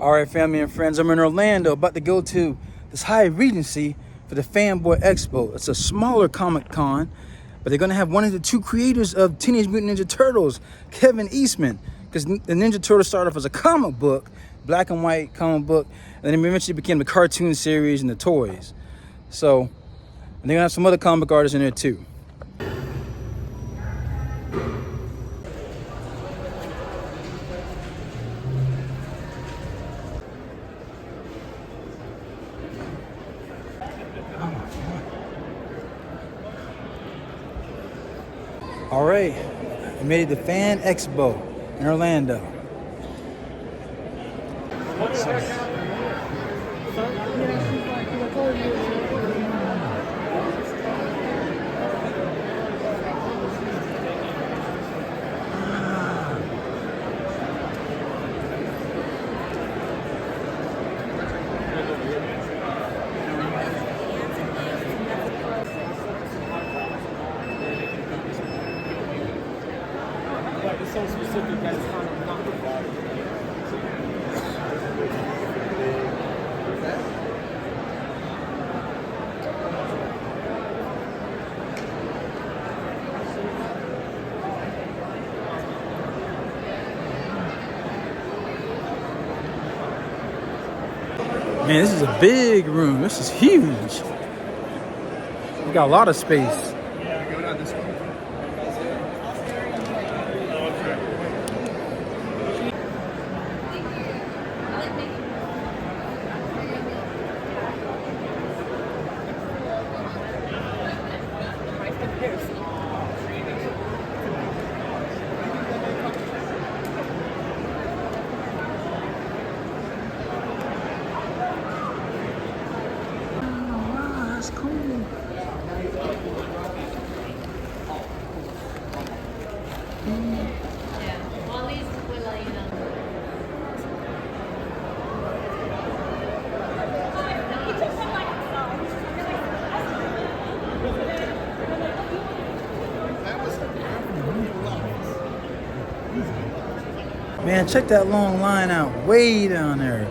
All right, family and friends, I'm in Orlando, about to go to this High Regency for the Fanboy Expo. It's a smaller Comic Con, but they're gonna have one of the two creators of Teenage Mutant Ninja Turtles, Kevin Eastman, because the Ninja Turtles started off as a comic book, black and white comic book, and then eventually became the cartoon series and the toys. So, and they're gonna have some other comic artists in there too. All right, I made it to Fan Expo in Orlando. It's so specific that it's kind of complicated. Man, this is a big room. This is huge. We got a lot of space. That's cool. Man, check that long line out way down there.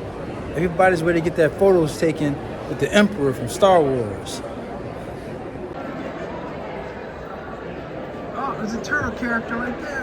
Everybody's ready to get their photos taken with the Emperor from Star Wars. Oh, there's a turtle character right there.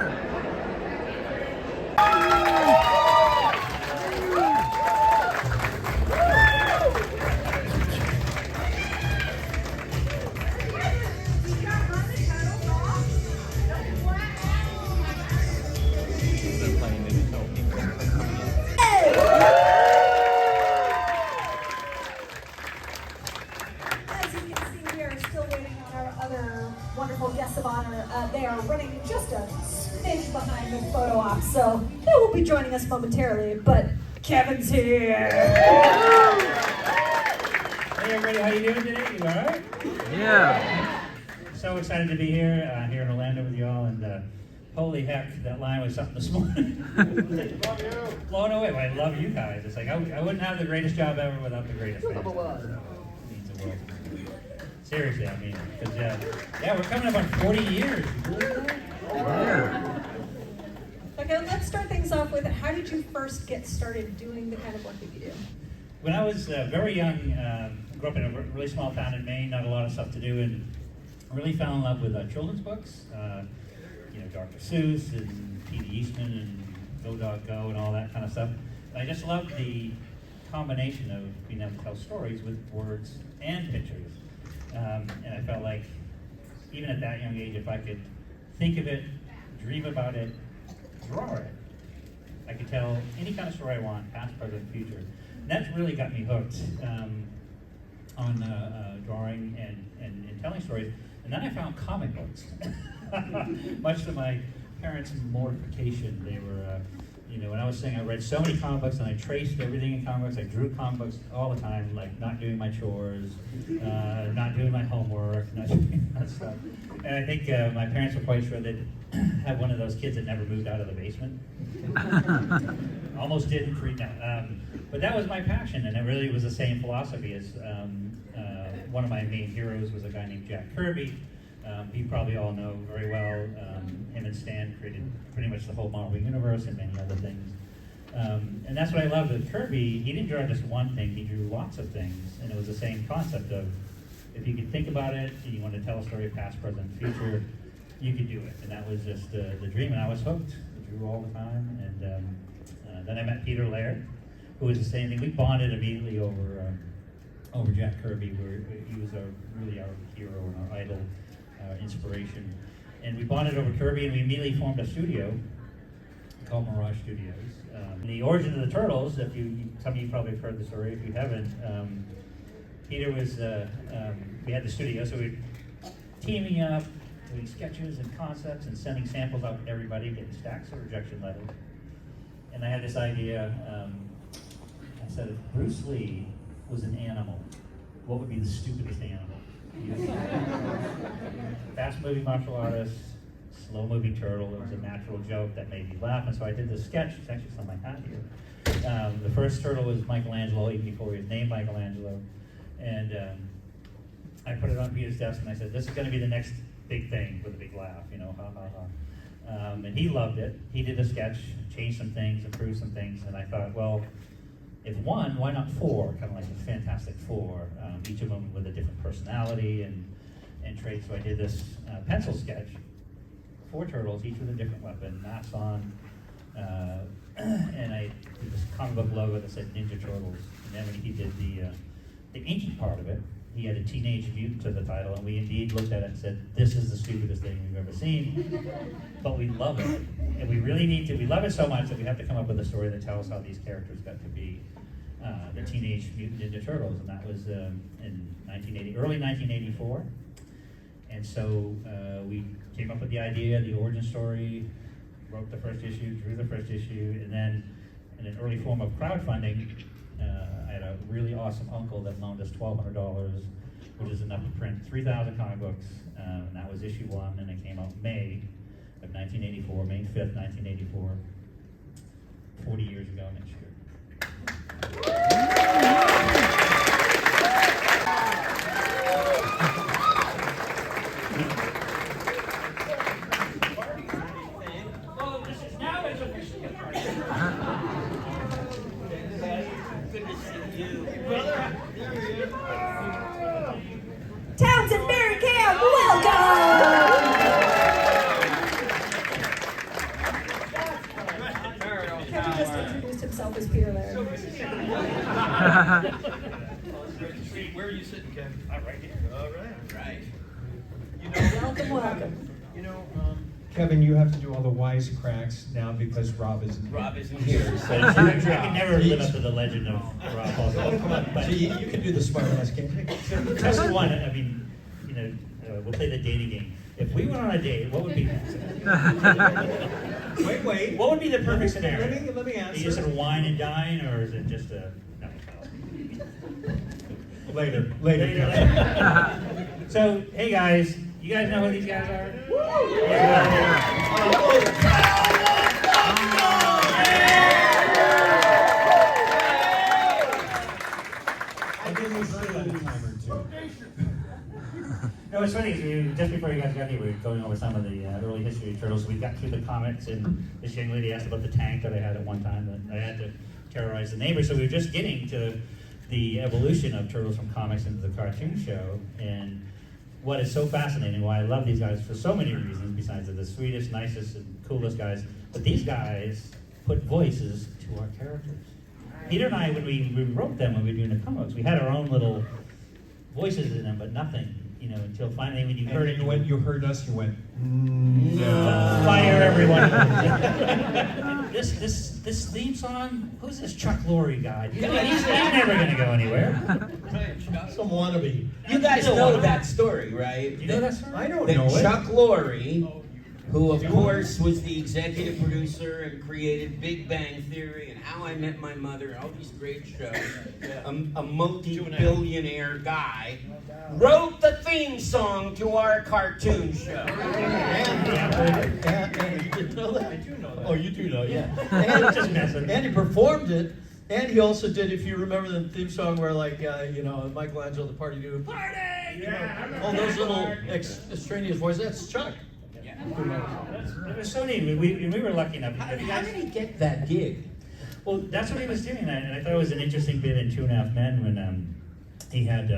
Wonderful guests of honor. They are running just a smidge behind the photo op, so they will be joining us momentarily, but Kevin's here. Hey everybody, how you doing today? You all right? Yeah. So excited to be here, here in Orlando with y'all, and holy heck, that line was something this morning. Blown away. Well, I love you guys. It's like I wouldn't have the greatest job ever without the greatest. Number one. Means the world. Seriously, I mean, because yeah, we're coming up on 40 years. Yeah. Okay, let's start things off with how did you first get started doing the kind of work that you do? When I was very young, grew up in a really small town in Maine, not a lot of stuff to do, and really fell in love with children's books. You know, Dr. Seuss and P.D. Eastman and Go Dog Go and all that kind of stuff. And I just loved the combination of being able to tell stories with words and pictures. And I felt like, even at that young age, if I could think of it, dream about it, draw it, I could tell any kind of story I want, past, present, future. And that's really got me hooked on drawing and telling stories. And then I found comic books. Much to my parents' mortification, they were, you know, when I was saying I read so many comic books and I traced everything in comic books, I drew comic books all the time, like not doing my chores, not doing my homework, not doing that stuff. And I think my parents were quite sure they'd have one of those kids that never moved out of the basement. Almost didn't freak out. But that was my passion, and it really was the same philosophy as one of my main heroes was a guy named Jack Kirby. You probably all know very well. Him and Stan created pretty much the whole Marvel universe and many other things. And that's what I loved with Kirby. He didn't draw just one thing, he drew lots of things. And it was the same concept of, if you could think about it and you want to tell a story of past, present, future, you could do it. And that was just the dream, and I was hooked. I drew all the time. And then I met Peter Laird, who was the same thing. We bonded immediately over Jack Kirby, where he was really our hero and our idol, inspiration. And we bonded over Kirby, and we immediately formed a studio called Mirage Studios. The origin of the Turtles, some of you probably have heard the story. If you haven't, Peter was, we had the studio, so we were teaming up, doing sketches and concepts and sending samples out to everybody, getting stacks of rejection letters. And I had this idea, I said, if Bruce Lee was an animal, what would be the stupidest animal? Fast-moving martial artist, slow-moving turtle. It was a natural joke that made me laugh, and so I did this sketch. It's actually on my hat here. The first turtle was Michelangelo, even before he was named Michelangelo. And I put it on Peter's desk, and I said, this is going to be the next big thing with a big laugh, ha, ha, ha. And he loved it. He did the sketch, changed some things, improved some things, and I thought, well, if one, why not four? Kind of like the Fantastic Four, each of them with a different personality and traits. So I did this pencil sketch, 4 turtles, each with a different weapon, masks on, and I did this comic book logo that said Ninja Turtles. And then when he did the inky part of it, he had a Teenage Mutant to the title, and we indeed looked at it and said, this is the stupidest thing we've ever seen, but we love it. And we really need to, we love it so much that we have to come up with a story that tells how these characters got to be the Teenage Mutant Ninja Turtles, and that was in early 1984. And so we came up with the idea, the origin story, wrote the first issue, drew the first issue, and then in an early form of crowdfunding, I had a really awesome uncle that loaned us $1,200, which is enough to print 3,000 comic books, and that was issue 1, and it came out May of 1984, May 5th, 1984, 40 years ago next year. Oh, this is now it's officially a party. Good to see you. Brother, there he is. Townsend Mary Cam, welcome! Kevin just introduced himself as Peter Laird. Where are you sitting, Kevin? I'm right here. All right. You Welcome, welcome. You know, Kevin, you have to do all the wisecracks now because Rob isn't here. So I can never live up to the legend of Rob Paulson. Oh, come on. But So you can do the smart ass game. just one, I mean, we'll play the dating game. If we went on a date, what would be Wait. what would be the perfect scenario? Let me You answer. just sort of wine and dine, or is it just a no? Later. So, hey guys, you guys know who these guys are? I give you a time or two. No, it's funny, just before you guys got here, we were going over some of the early history of Turtles. We got through the comics, and this young lady asked about the tank that I had at one time that I had to terrorize the neighbors. So we were just getting to the evolution of Turtles from comics into the cartoon show. And what is so fascinating, why I love these guys for so many reasons, besides they're the sweetest, nicest, and coolest guys, but these guys put voices to our characters. Peter and I, when we wrote them, when we were doing the comics, we had our own little voices in them, but nothing, until finally when you heard it. And when you heard us, you went, no. Fire everyone. This theme song, who's this Chuck Lorre guy? He's never going to go anywhere. Some wannabe. You guys know that story, right? You know that story? I don't That know it. Chuck Lorre, who of course was the executive producer and created Big Bang Theory and How I Met My Mother and all these great shows, a multi-billionaire guy, wrote the theme song to our cartoon show. And you didn't know that? I do know that. Oh, you do know, yeah. Just messing. And he performed it, and he also did, if you remember the theme song where, like, Michelangelo, the party do, party! All those little extraneous voices, that's Chuck. It was so neat. We were lucky enough. How did he get that gig? Well, that's what he was doing, and I thought it was an interesting bit in 2.5 Men when he had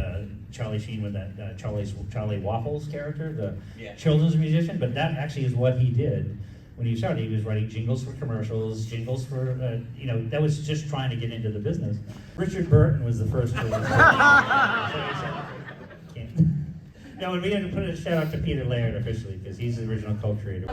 Charlie Sheen with that Charlie Waffles character, the children's musician. But that actually is what he did when he started. He was writing jingles for commercials, jingles for that was just trying to get into the business. Richard Burton was the first one. No, and we had to put a shout out to Peter Laird officially because he's the original co-creator.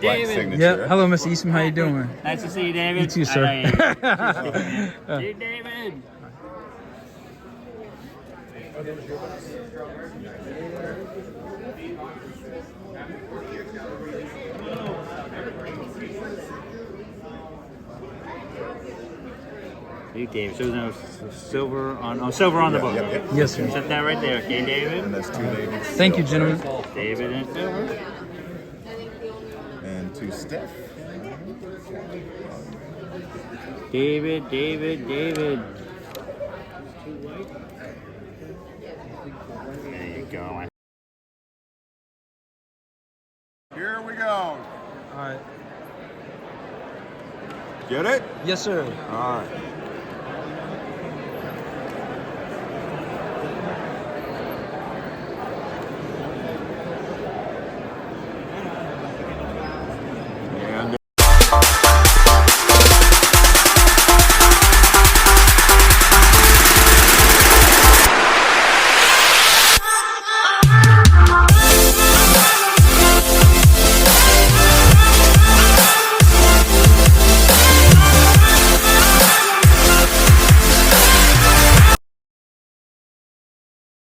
David. Yeah. Hello, Mr. Eastman. How you doing? Nice to see you, David. You too, sir. Hey, David. Hey, David. So no silver on the book. Yep. Yes, sir. Set that right there, okay, David? And that's 2 ladies. Thank you, gentlemen. David and silver. And 2 Steph. David. There you go. Here we go. All right. Get it? Yes, sir. All right.